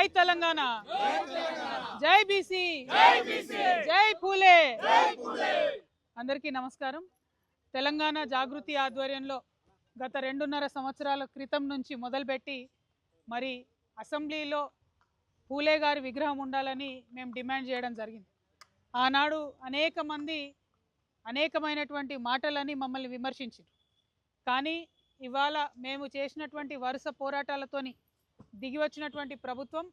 జై తెలంగాణ, జై బీసీ, జై పూలే. అందరికీ నమస్కారం. తెలంగాణ జాగృతి ఆధ్వర్యంలో గత 2.5 సంవత్సరాల క్రితం నుంచి మొదలుపెట్టి మరి అసెంబ్లీలో పూలే గారి విగ్రహం ఉండాలని మేము డిమాండ్ చేయడం జరిగింది. ఆనాడు అనేక మంది అనేకమైనటువంటి మాటలని మమ్మల్ని విమర్శించారు. కానీ ఇవాళ మేము చేసినటువంటి వరుస పోరాటాలతోని దిగి వచ్చినటువంటి ప్రభుత్వం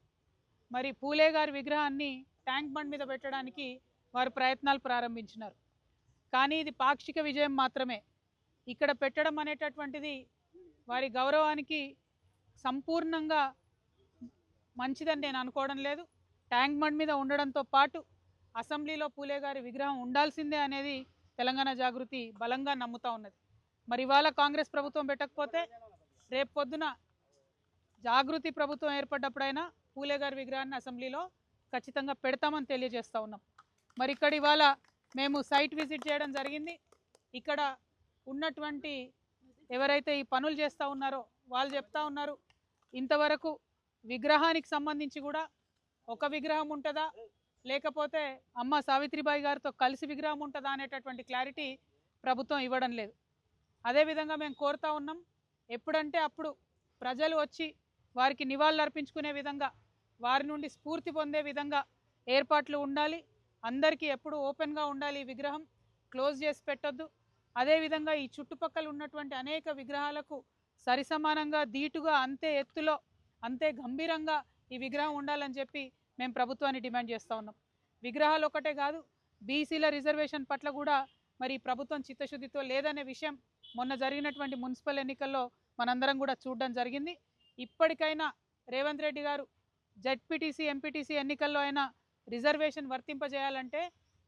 మరి పూలే గారి విగ్రహాన్ని ట్యాంక్ బండ్ మీద పెట్టడానికి వారు ప్రయత్నాలు ప్రారంభించినారు. కానీ ఇది పాక్షిక విజయం మాత్రమే. ఇక్కడ పెట్టడం అనేటటువంటిది వారి గౌరవానికి సంపూర్ణంగా మంచిదని నేను అనుకోవడం లేదు. ట్యాంక్ బండ్ మీద ఉండడంతో పాటు అసెంబ్లీలో పూలే గారి విగ్రహం ఉండాల్సిందే అనేది తెలంగాణ జాగృతి బలంగా నమ్ముతా ఉన్నది. మరి ఇవాళ కాంగ్రెస్ ప్రభుత్వం పెట్టకపోతే రేపు పొద్దున జాగృతి ప్రభుత్వం ఏర్పడ్డప్పుడైనా పూలే గారి విగ్రహాన్ని అసెంబ్లీలో ఖచ్చితంగా పెడతామని తెలియజేస్తూ ఉన్నాం. మరి ఇక్కడ ఇవాళ మేము సైట్ విజిట్ చేయడం జరిగింది. ఇక్కడ ఉన్నటువంటి ఎవరైతే ఈ పనులు చేస్తూ ఉన్నారో వాళ్ళు చెప్తా ఉన్నారు, ఇంతవరకు విగ్రహానికి సంబంధించి కూడా ఒక విగ్రహం ఉంటుందా లేకపోతే అమ్మ సావిత్రిబాయి గారితో కలిసి విగ్రహం ఉంటుందా అనేటటువంటి క్లారిటీ ప్రభుత్వం ఇవ్వడం లేదు. అదేవిధంగా మేము కోరుతా ఉన్నాం, ఎప్పుడంటే అప్పుడు ప్రజలు వచ్చి వారికి నివాళులు అర్పించుకునే విధంగా, వారి నుండి స్ఫూర్తి పొందే విధంగా ఏర్పాట్లు ఉండాలి. అందరికీ ఎప్పుడు ఓపెన్గా ఉండాలి. ఈ విగ్రహం క్లోజ్ చేసి పెట్టొద్దు. అదేవిధంగా ఈ చుట్టుపక్కల ఉన్నటువంటి అనేక విగ్రహాలకు సరిసమానంగా ధీటుగా అంతే ఎత్తులో అంతే గంభీరంగా ఈ విగ్రహం ఉండాలని చెప్పి మేము ప్రభుత్వాన్ని డిమాండ్ చేస్తూ ఉన్నాం. విగ్రహాలు ఒకటే కాదు, బీసీల రిజర్వేషన్ పట్ల కూడా మరి ప్రభుత్వం చిత్తశుద్ధితో లేదనే విషయం మొన్న జరిగినటువంటి మున్సిపల్ ఎన్నికల్లో మనందరం కూడా చూడడం జరిగింది. ఇప్పటికైనా రేవంత్ రెడ్డి గారు జెడ్పీటీసీ ఎంపీటీసీ ఎన్నికల్లో అయినా రిజర్వేషన్ వర్తింపజేయాలంటే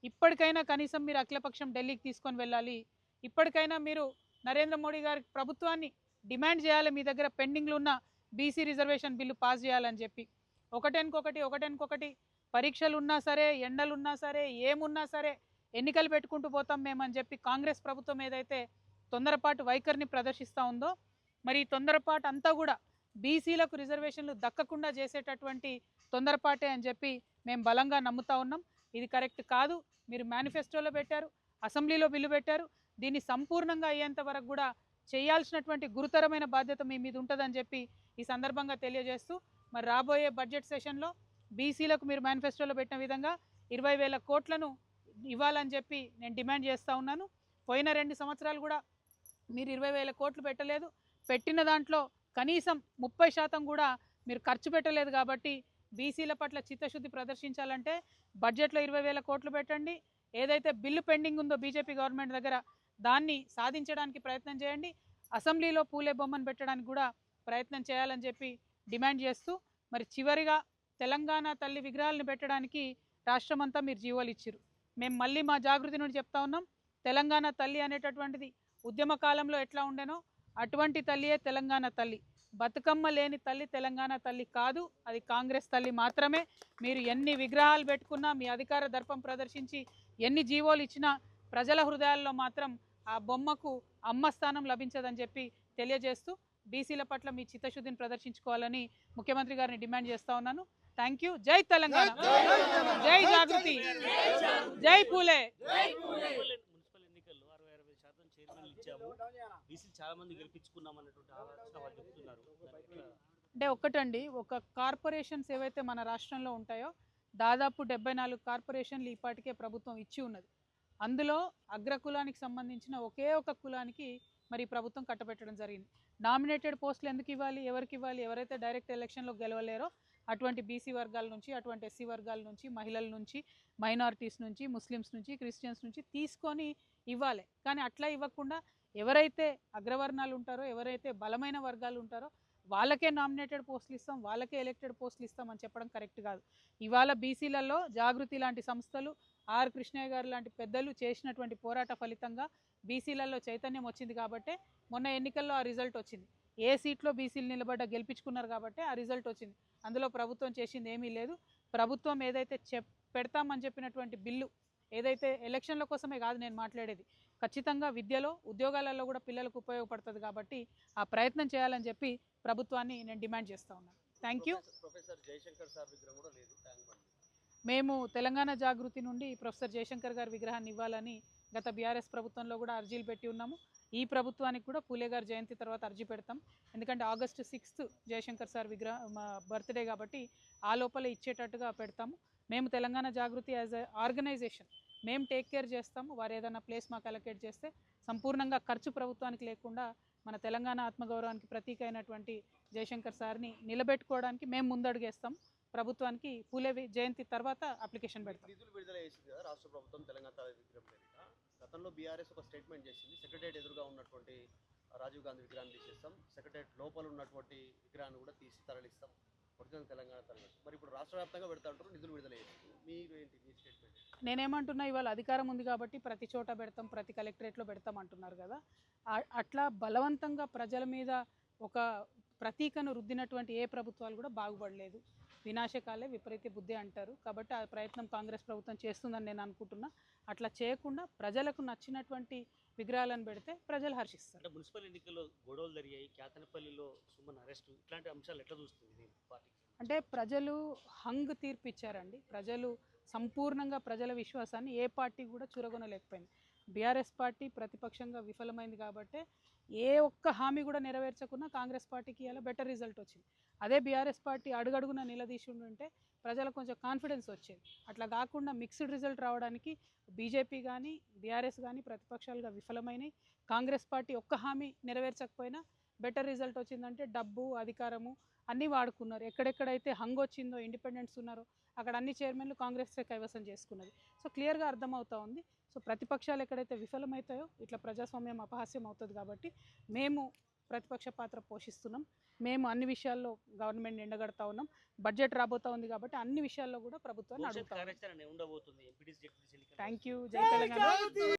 ఇప్పటికైనా కనీసం మీరు అఖిలపక్షం ఢిల్లీకి తీసుకొని వెళ్ళాలి. ఇప్పటికైనా మీరు నరేంద్ర మోడీ గారి ప్రభుత్వాన్ని డిమాండ్ చేయాలి, మీ దగ్గర పెండింగ్లు ఉన్న బీసీ రిజర్వేషన్ బిల్లు పాస్ చేయాలని చెప్పి. ఒకటెనుకొకటి పరీక్షలు ఉన్నా సరే, ఎండలు ఉన్నా సరే, ఏమున్నా సరే ఎన్నికలు పెట్టుకుంటూ పోతాం మేమని చెప్పి కాంగ్రెస్ ప్రభుత్వం ఏదైతే తొందరపాటు వైఖరిని ప్రదర్శిస్తూ ఉందో, మరి ఈ తొందరపాటు అంతా కూడా బీసీలకు రిజర్వేషన్లు దక్కకుండా చేసేటటువంటి తొందరపాటే అని చెప్పి మేము బలంగా నమ్ముతా ఉన్నాం. ఇది కరెక్ట్ కాదు. మీరు మేనిఫెస్టోలో పెట్టారు, అసెంబ్లీలో బిల్లు పెట్టారు, దీన్ని సంపూర్ణంగా అయ్యేంత వరకు కూడా చేయాల్సినటువంటి గురుతరమైన బాధ్యత మీ మీద ఉంటుందని చెప్పి ఈ సందర్భంగా తెలియజేస్తూ, మరి రాబోయే బడ్జెట్ సెషన్లో బీసీలకు మీరు మేనిఫెస్టోలో పెట్టిన విధంగా 20,000 కోట్లను ఇవ్వాలని చెప్పి నేను డిమాండ్ చేస్తూ ఉన్నాను. పోయిన 2 సంవత్సరాలు కూడా మీరు 20,000 కోట్లు పెట్టలేదు. పెట్టిన దాంట్లో కనీసం 30% కూడా మీరు ఖర్చు పెట్టలేదు. కాబట్టి బీసీల పట్ల చిత్తశుద్ధి ప్రదర్శించాలంటే బడ్జెట్లో 20,000 కోట్లు పెట్టండి. ఏదైతే బిల్లు పెండింగ్ ఉందో బీజేపీ గవర్నమెంట్ దగ్గర దాన్ని సాధించడానికి ప్రయత్నం చేయండి. అసెంబ్లీలో పూలే బొమ్మను పెట్టడానికి కూడా ప్రయత్నం చేయాలని చెప్పి డిమాండ్ చేస్తూ, మరి చివరిగా తెలంగాణ తల్లి విగ్రహాలను పెట్టడానికి రాష్ట్రమంతా మీరు జీవోలు ఇచ్చారు. మేము మళ్ళీ మా జాగృతి నుండి చెప్తా ఉన్నాం, తెలంగాణ తల్లి అనేటటువంటిది ఉద్యమ కాలంలో ఎట్లా ఉండేనో అటువంటి తల్లియే తెలంగాణ తల్లి. బతుకమ్మ లేని తల్లి తెలంగాణ తల్లి కాదు, అది కాంగ్రెస్ తల్లి మాత్రమే. మీరు ఎన్ని విగ్రహాలు పెట్టుకున్నా, మీ అధికార దర్పం ప్రదర్శించి ఎన్ని జీవోలు ఇచ్చినా ప్రజల హృదయాల్లో మాత్రం ఆ బొమ్మకు అమ్మ స్థానం లభించదని చెప్పి తెలియజేస్తూ, బీసీల పట్ల మీ చిత్తశుద్ధిని ప్రదర్శించుకోవాలని ముఖ్యమంత్రి గారిని డిమాండ్ చేస్తూ ఉన్నాను. Thank you. జై తెలంగాణ, జై జాగృతి, జై పూలే. మున్సిపల్ ఎన్నికల్లో 60-60% చైర్మన్లు ఇచ్చాము, బీసీ చాలా మంది గెలిపించుకున్నామన్నటువంటి ఆలోచన వాళ్ళు చెప్తున్నారు. అంటే ఒక్కటండి, ఒక కార్పొరేషన్స్ ఏవైతే మన రాష్ట్రంలో ఉంటాయో దాదాపు 74 కార్పొరేషన్లు ఇప్పటికే ప్రభుత్వం ఇచ్చి ఉన్నది. అందులో అగ్రకులానికి సంబంధించిన ఒకే ఒక కులానికి మరి ప్రభుత్వం కట్టబెట్టడం జరిగింది. నామినేటెడ్ పోస్టులు ఎందుకు ఇవ్వాలి, ఎవరికి ఇవ్వాలి? ఎవరైతే డైరెక్ట్ ఎలక్షన్లో గెలవలేరో అటువంటి బీసీ వర్గాల నుంచి, అటువంటి ఎస్సీ వర్గాల నుంచి, మహిళల నుంచి, మైనారిటీస్ నుంచి, ముస్లిమ్స్ నుంచి, క్రిస్టియన్స్ నుంచి తీసుకొని ఇవ్వాలి. కానీ అట్లా ఇవ్వకుండా ఎవరైతే అగ్రవర్ణాలు ఉంటారో, ఎవరైతే బలమైన వర్గాలు ఉంటారో వాళ్ళకే నామినేటెడ్ పోస్టులు ఇస్తాం, వాళ్ళకే ఎలక్టెడ్ పోస్టులు ఇస్తామని చెప్పడం కరెక్ట్ కాదు. ఇవాళ బీసీలలో జాగృతి లాంటి సంస్థలు, ఆర్ కృష్ణయ్య గారు లాంటి పెద్దలు చేసినటువంటి పోరాట ఫలితంగా బీసీలలో చైతన్యం వచ్చింది. కాబట్టి మొన్న ఎన్నికల్లో ఆ రిజల్ట్ వచ్చింది. ఏ సీట్లో బీసీలు నిలబడ్డ గెలిపించుకున్నారు కాబట్టి ఆ రిజల్ట్ వచ్చింది. అందులో ప్రభుత్వం చేసింది ఏమీ లేదు. ప్రభుత్వం ఏదైతే పెడతామని చెప్పినటువంటి బిల్లు ఏదైతే ఎలక్షన్ల కోసమే కాదు నేను మాట్లాడేది, ఖచ్చితంగా విద్యలో, ఉద్యోగాలలో కూడా పిల్లలకు ఉపయోగపడుతుంది. కాబట్టి ఆ ప్రయత్నం చేయాలని చెప్పి ప్రభుత్వాన్ని నేను డిమాండ్ చేస్తూ ఉన్నాను. Thank you. Professor Jayashankar sir విగ్రహం కూడా లేదు ట్యాంక్ బండ్. మేము తెలంగాణ జాగృతి నుండి ప్రొఫెసర్ జయశంకర్ గారి విగ్రహాన్ని ఇవ్వాలని గత బీఆర్ఎస్ ప్రభుత్వంలో కూడా అర్జీలు పెట్టి ఉన్నాము. ఈ ప్రభుత్వానికి కూడా పూలే గారి జయంతి తర్వాత అర్జీ పెడతాం. ఎందుకంటే August 6th Jayashankar sir birthday కాబట్టి ఆ లోపల ఇచ్చేటట్టుగా పెడతాము. మేము తెలంగాణ జాగృతి యాజ్ ఎ ఆర్గనైజేషన్ మేము టేక్ కేర్ చేస్తాము. వారు ఏదైనా ప్లేస్ మాకు అలొకేట్ చేస్తే సంపూర్ణంగా ఖర్చు ప్రభుత్వానికి లేకుండా మన తెలంగాణ ఆత్మగౌరవానికి ప్రతీక అయినటువంటి జయశంకర్ సార్ని నిలబెట్టుకోవడానికి మేము ముందడుగేస్తాం. ప్రభుత్వానికి పూలే జయంతి తర్వాత అప్లికేషన్ పెడతాం. నిధులు విడుదల చేసింది కదా రాష్ట్ర ప్రభుత్వం తెలంగాణ విగ్రహం పేరిట. గతంలో బీఆర్ఎస్ ఒక స్టేట్మెంట్ చేసింది, సెక్రటరియట్ ఎదురుగా ఉన్నటువంటి రాజీవ్ గాంధీ విగ్రహాన్ని తీసేస్తాం, సెక్రటరియట్ లోపల ఉన్నటువంటి విగ్రహాన్ని కూడా తీసి తరలిస్తాం, ఒరిజినల్ తెలంగాణ తరలిస్తాం. మరి ఇప్పుడు రాష్ట్ర వ్యాప్తంగా పెడతా ఉంటారు, నిధులు విడుదల చేస్తారు. మీరు ఏంటి మీ స్టేట్మెంట్? నేనేమంటున్నా, ఇవాళ అధికారం ఉంది కాబట్టి ప్రతి చోట పెడతాం, ప్రతి కలెక్టరేట్లో పెడతాం అంటున్నారు కదా. అట్లా బలవంతంగా ప్రజల మీద ఒక ప్రతీకను రుద్దినటువంటి ఏ ప్రభుత్వాలు కూడా బాగుపడలేదు. వినాశకాలే విపరీత బుద్ధి అంటారు. కాబట్టి ఆ ప్రయత్నం కాంగ్రెస్ ప్రభుత్వం చేస్తుందని నేను అనుకుంటున్నా. అట్లా చేయకుండా ప్రజలకు నచ్చినటువంటి విగ్రహాలను పెడితే ప్రజలు హర్షిస్తారు. అంటే మున్సిపల్ ఎన్నికల్లో గొడవలు జరిగాయి, కేతనపల్లిలో సుమన్ అరెస్టు, ఇట్లాంటి అంశాలు ఎట్లా చూస్తుంది పార్టీ? అంటే ప్రజలు హంగ్ తీర్పు ఇచ్చారండి. ప్రజలు సంపూర్ణంగా ప్రజల విశ్వాసాన్ని ఏ పార్టీ కూడా చురగొనలేకపోయింది. బీఆర్ఎస్ పార్టీ ప్రతిపక్షంగా విఫలమైంది కాబట్టి ఏ ఒక్క హామీ కూడా నెరవేర్చకుండా కాంగ్రెస్ పార్టీకి ఇలా బెటర్ రిజల్ట్ వచ్చింది. అదే బీఆర్ఎస్ పార్టీ అడుగడుగున నిలదీసి ఉంటే ప్రజలకు కొంచెం కాన్ఫిడెన్స్ వచ్చేది. అట్లా కాకుండా మిక్స్డ్ రిజల్ట్ రావడానికి బీజేపీ కానీ బీఆర్ఎస్ కానీ ప్రతిపక్షాలుగా విఫలమైనవి. కాంగ్రెస్ పార్టీ ఒక్క హామీ నెరవేర్చకపోయినా బెటర్ రిజల్ట్ వచ్చిందంటే డబ్బు అధికారము అన్నీ వాడుకున్నారు. ఎక్కడెక్కడైతే హంగ్ వచ్చిందో, ఇండిపెండెంట్స్ ఉన్నారో అక్కడ అన్ని చైర్మన్లు కాంగ్రెస్ే కైవసం చేసుకున్నది. సో క్లియర్గా అర్థమవుతా ఉంది. సో ప్రతిపక్షాలు ఎక్కడైతే విఫలమవుతాయో ఇట్లా ప్రజాస్వామ్యం అపహాస్యం అవుతుంది. కాబట్టి మేము ప్రతిపక్ష పాత్ర పోషిస్తున్నాం. మేము అన్ని విషయాల్లో గవర్నమెంట్ ఎండగడతా ఉన్నాం. బడ్జెట్ రాబోతా ఉంది కాబట్టి అన్ని విషయాల్లో కూడా ప్రభుత్వాన్ని అడుగుతాం. కార్యాచరణ ఉండబోతుంది. Thank you. జై తెలంగాణ.